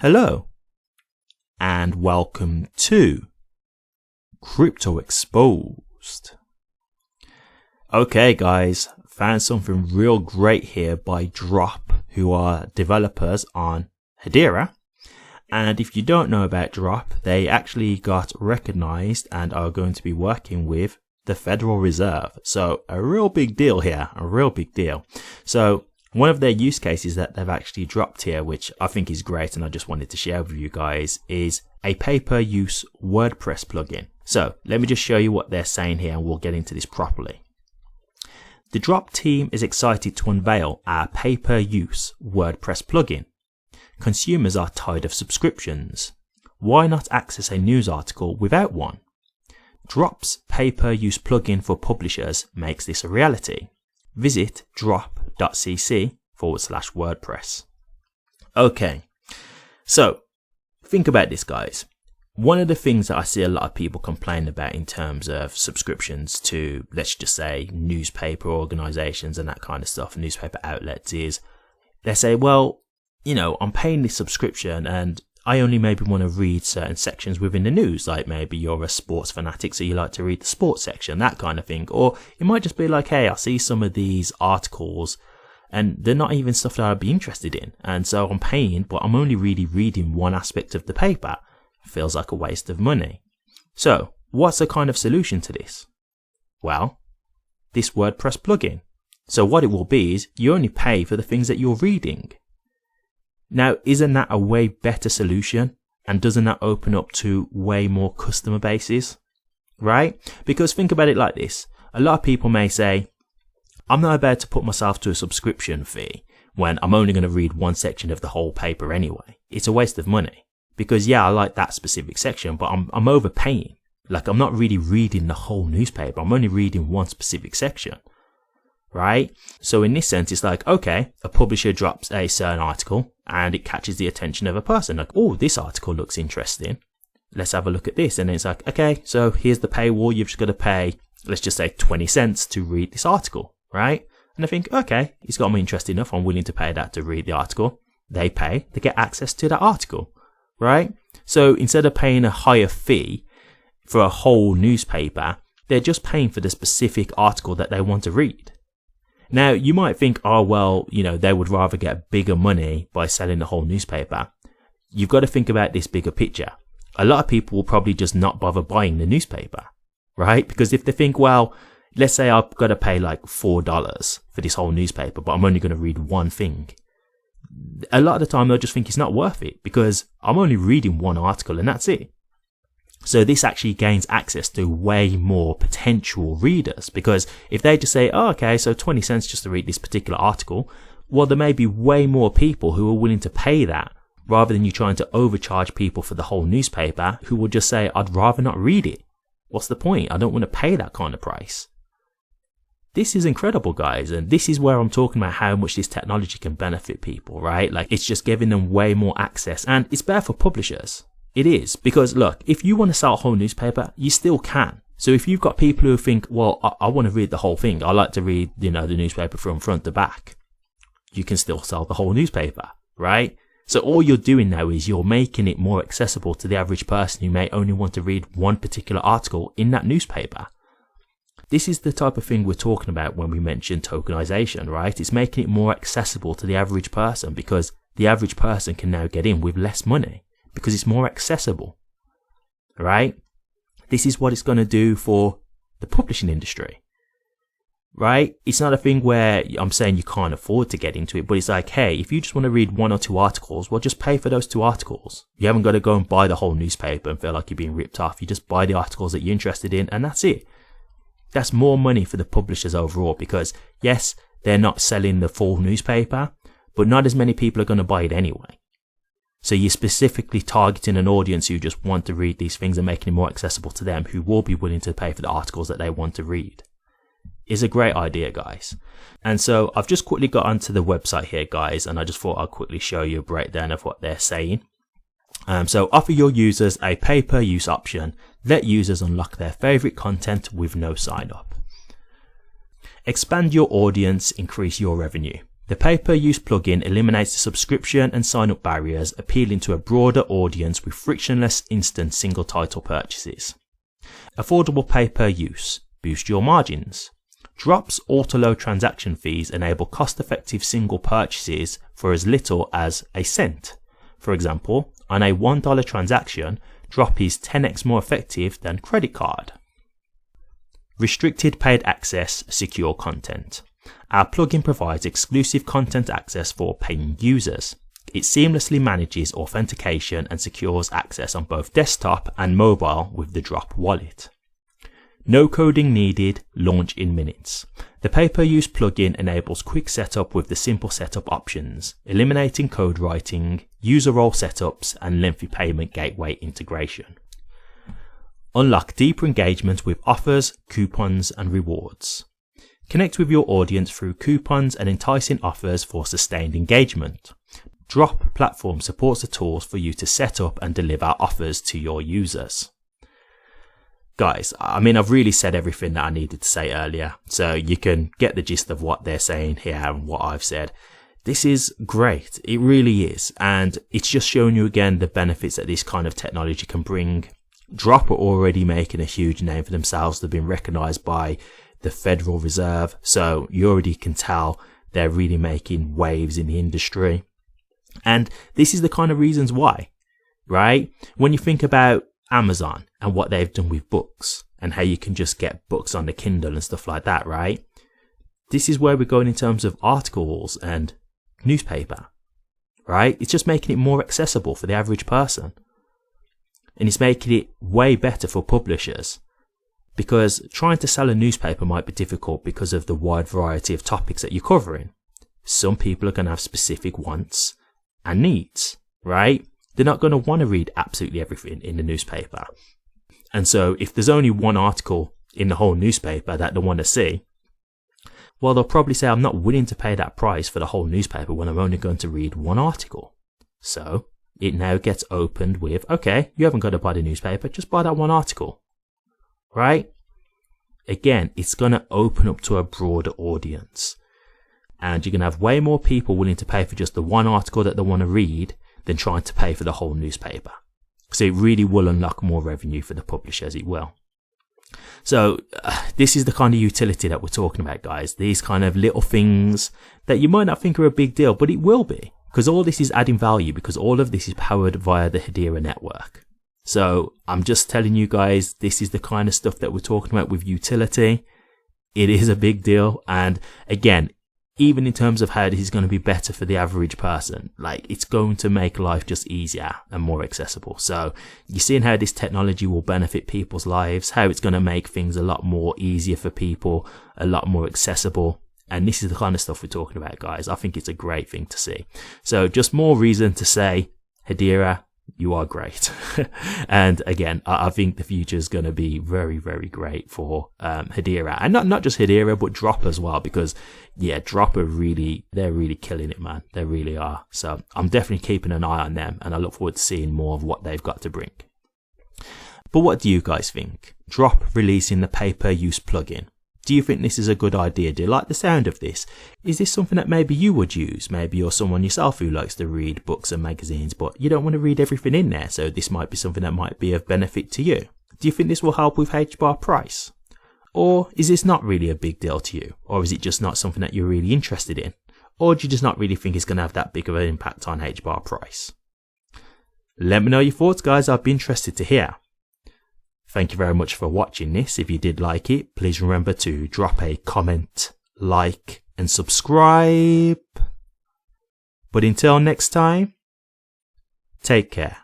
Hello and welcome to Crypto Exposed. Okay guys, found something real great here by Drop, who are developers on Hedera. And if you don't know about Drop, they actually got recognized and are going to be working with the Federal Reserve. So a real big deal here, a real big deal. So one of their use cases that they've actually dropped here, which I think is great and I just wanted to share with you guys, is a pay-per-use WordPress plugin. So let me just show you what they're saying here and we'll get into this properly. The Drop team is excited to unveil our pay-per-use WordPress plugin. Consumers are tired of subscriptions. Why not access a news article without one? Drop's pay-per-use plugin for publishers makes this a reality. Visit drop.cc/WordPress. Okay, so think about this guys. One of the things that I see a lot of people complain about in terms of subscriptions to, let's just say, newspaper organizations and that kind of stuff, newspaper outlets, is they say, well, you know, I'm paying this subscription and I only maybe want to read certain sections within the news, like maybe you're a sports fanatic so you like to read the sports section, that kind of thing. Or it might just be like, hey, I see some of these articles and they're not even stuff that I'd be interested in, and so I'm paying but I'm only really reading one aspect of the paper. It feels like a waste of money. So what's the kind of solution to this? Well, this WordPress plugin. So what it will be is you only pay for the things that you're reading. Now, isn't that a way better solution? And doesn't that open up to way more customer bases? Right? Because think about it like this. A lot of people may say, I'm not about to put myself to a subscription fee when I'm only going to read one section of the whole paper anyway. It's a waste of money. Because yeah, I like that specific section, but I'm overpaying. Like, I'm not really reading the whole newspaper. I'm only reading one specific section. Right? So in this sense, it's like, okay, a publisher drops a certain article and it catches the attention of a person. Like, oh, this article looks interesting. Let's have a look at this. And then it's like, okay, so here's the paywall. You've just got to pay, let's just say 20 cents to read this article. Right? And I think, okay, it's got me interested enough. I'm willing to pay that to read the article. They pay, they get access to that article. Right? So instead of paying a higher fee for a whole newspaper, they're just paying for the specific article that they want to read. Now, you might think, oh, well, you know, they would rather get bigger money by selling the whole newspaper. You've got to think about this bigger picture. A lot of people will probably just not bother buying the newspaper, right? Because if they think, well, let's say I've got to pay like $4 for this whole newspaper, but I'm only going to read one thing. A lot of the time, they'll just think it's not worth it because I'm only reading one article and that's it. So this actually gains access to way more potential readers, because if they just say, oh, okay, so 20 cents just to read this particular article, well, there may be way more people who are willing to pay that rather than you trying to overcharge people for the whole newspaper who will just say, I'd rather not read it. What's the point? I don't want to pay that kind of price. This is incredible, guys. And this is where I'm talking about how much this technology can benefit people, right? Like, it's just giving them way more access, and it's better for publishers. It is, because look, if you want to sell a whole newspaper, you still can. So if you've got people who think, well, I want to read the whole thing. I like to read, you know, the newspaper from front to back. You can still sell the whole newspaper, right? So all you're doing now is you're making it more accessible to the average person who may only want to read one particular article in that newspaper. This is the type of thing we're talking about when we mention tokenization, right? It's making it more accessible to the average person because the average person can now get in with less money. Because it's more accessible, right? This is what it's going to do for the publishing industry, right? It's not a thing where I'm saying you can't afford to get into it, but it's like, hey, if you just want to read one or two articles, well, just pay for those two articles. You haven't got to go and buy the whole newspaper and feel like you're being ripped off. You just buy the articles that you're interested in and that's it. That's more money for the publishers overall because, yes, they're not selling the full newspaper, but not as many people are going to buy it anyway. So you're specifically targeting an audience who just want to read these things and making it more accessible to them, who will be willing to pay for the articles that they want to read. It's a great idea, guys. And so I've just quickly got onto the website here, guys, and I just thought I'll quickly show you a breakdown of what they're saying. So offer your users a pay-per-use option. Let users unlock their favorite content with no sign-up. Expand your audience, increase your revenue. The pay-per-use plugin eliminates the subscription and sign-up barriers, appealing to a broader audience with frictionless instant single title purchases. Affordable pay-per-use. Boost your margins. Drop's auto-load transaction fees enable cost-effective single purchases for as little as a cent. For example, on a $1 transaction, Drop is 10x more effective than credit card. Restricted paid access, secure content. Our plugin provides exclusive content access for paying users. It seamlessly manages authentication and secures access on both desktop and mobile with the Drop wallet. No coding needed, launch in minutes. The pay-per-use plugin enables quick setup with the simple setup options, eliminating code writing, user role setups, and lengthy payment gateway integration. Unlock deeper engagement with offers, coupons, and rewards. Connect with your audience through coupons and enticing offers for sustained engagement. Drop platform supports the tools for you to set up and deliver offers to your users. Guys, I've really said everything that I needed to say earlier, so you can get the gist of what they're saying here and what I've said. This is great. It really is. And it's just showing you again the benefits that this kind of technology can bring. Drop are already making a huge name for themselves. They've been recognized by the Federal Reserve, so you already can tell they're really making waves in the industry. And this is the kind of reasons why, right? When you think about Amazon and what they've done with books and how you can just get books on the Kindle and stuff like that, right? This is where we're going in terms of articles and newspaper, right? It's just making it more accessible for the average person. And it's making it way better for publishers, because trying to sell a newspaper might be difficult because of the wide variety of topics that you're covering. Some people are going to have specific wants and needs, right? They're not going to want to read absolutely everything in the newspaper. And so if there's only one article in the whole newspaper that they want to see, well, they'll probably say, I'm not willing to pay that price for the whole newspaper when I'm only going to read one article. So it now gets opened with, okay, you haven't got to buy the newspaper, just buy that one article, right? Again, it's going to open up to a broader audience. And you're going to have way more people willing to pay for just the one article that they want to read than trying to pay for the whole newspaper. So it really will unlock more revenue for the publishers, it will. So this is the kind of utility that we're talking about, guys. These kind of little things that you might not think are a big deal, but it will be, because all this is adding value, because all of this is powered via the Hedera network. So I'm just telling you guys, this is the kind of stuff that we're talking about with utility. It is a big deal. And again, even in terms of how this is going to be better for the average person, like it's going to make life just easier and more accessible. So you're seeing how this technology will benefit people's lives, how it's going to make things a lot more easier for people, a lot more accessible. And this is the kind of stuff we're talking about, guys. I think it's a great thing to see. So just more reason to say, Hedera, you are great. And again, I think the future is going to be very, very great for Hedera, and not just Hedera, but Drop as well, because yeah, Drop are they're really killing it, man. They really are. So I'm definitely keeping an eye on them, and I look forward to seeing more of what they've got to bring. But what do you guys think? Drop releasing the pay-per-use plugin. Do you think this is a good idea? Do you like the sound of this? Is this something that maybe you would use? Maybe you're someone yourself who likes to read books and magazines, but you don't want to read everything in there, so this might be something that might be of benefit to you. Do you think this will help with HBAR price? Or is this not really a big deal to you? Or is it just not something that you're really interested in? Or do you just not really think it's going to have that big of an impact on HBAR price? Let me know your thoughts, guys. I'd be interested to hear. Thank you very much for watching this. If you did like it, please remember to drop a comment, like, and subscribe. But until next time, take care.